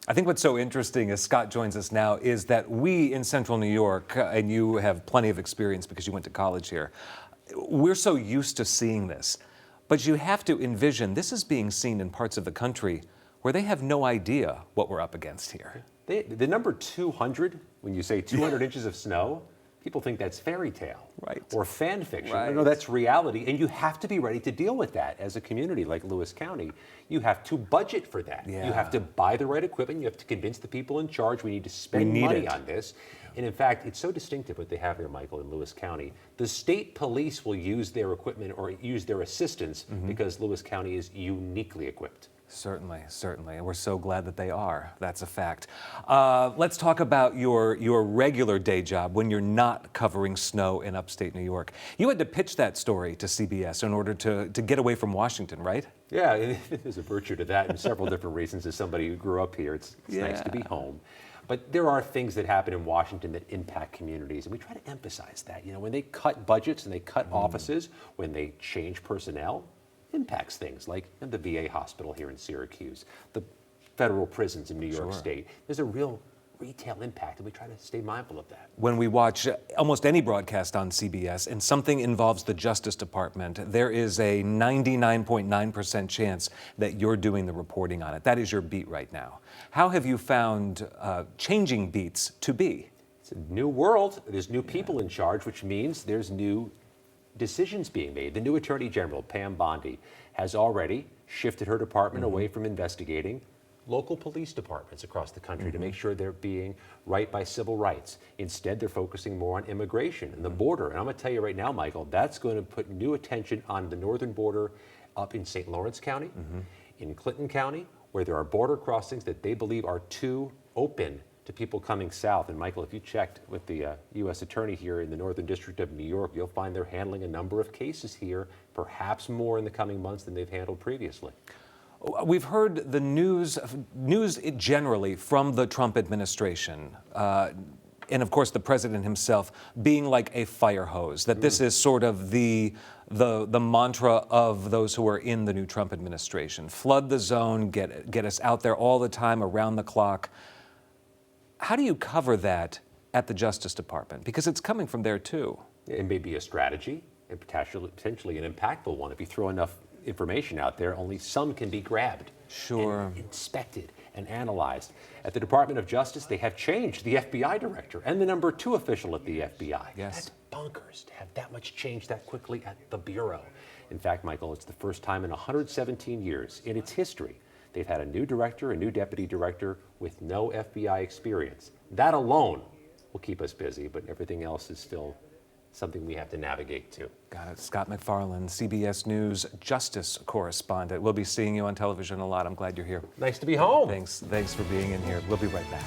I think what's so interesting as Scott joins us now is that we in Central New York, and you have plenty of experience because you went to college here, we're so used to seeing this. But you have to envision this is being seen in parts of the country where they have no idea what we're up against here. The number 200, when you say 200 inches of snow, people think that's fairy tale or fan fiction. Right. No, that's reality, and you have to be ready to deal with that as a community like Lewis County. You have to budget for that. Yeah. You have to buy the right equipment. You have to convince the people in charge we need to spend money on this. And in fact, it's so distinctive what they have here, Michael, in Lewis County. The state police will use their equipment or use their assistance because Lewis County is uniquely equipped. Certainly, certainly, and we're so glad that they are. That's a fact. Let's talk about your regular day job when you're not covering snow in upstate New York. You had to pitch that story to CBS in order to get away from Washington, right? Yeah, there's a virtue to that and several different reasons. As somebody who grew up here, it's nice to be home. But there are things that happen in Washington that impact communities, and we try to emphasize that. You know, when they cut budgets and they cut offices, when they change personnel, impacts things like the VA hospital here in Syracuse, the federal prisons in New York State. There's a real retail impact, and we try to stay mindful of that. When we watch almost any broadcast on CBS and something involves the Justice Department, there is a 99.9% chance that you're doing the reporting on it. That is your beat right now. How have you found changing beats to be? It's a new world. There's new people in charge, which means there's new decisions being made. The new Attorney General, Pam Bondi, has already shifted her department away from investigating local police departments across the country to make sure they're being right by civil rights. Instead, they're focusing more on immigration and the border. And I'm going to tell you right now, Michael, that's going to put new attention on the northern border up in St. Lawrence County, in Clinton County, where there are border crossings that they believe are too open to people coming south. And Michael, if you checked with the U.S. Attorney here in the Northern District of New York, you'll find they're handling a number of cases here, perhaps more in the coming months than they've handled previously. We've heard the news generally from the Trump administration, and of course the president himself, being like a fire hose, that this is sort of the mantra of those who are in the new Trump administration. Flood the zone, get us out there all the time, around the clock. How do you cover that at the Justice Department? Because it's coming from there too. It may be a strategy, and potentially an impactful one. If you throw enough information out there, only some can be grabbed, and inspected and analyzed. At the Department of Justice, they have changed the FBI director and the number 2 official at the FBI. Yes. That's bonkers to have that much change that quickly at the Bureau. In fact, Michael, it's the first time in 117 years in its history they've had a new director, a new deputy director with no FBI experience. That alone will keep us busy, but everything else is still something we have to navigate too. Got it. Scott MacFarlane, CBS News Justice Correspondent. We'll be seeing you on television a lot. I'm glad you're here. Nice to be home. Thanks for being in here. We'll be right back.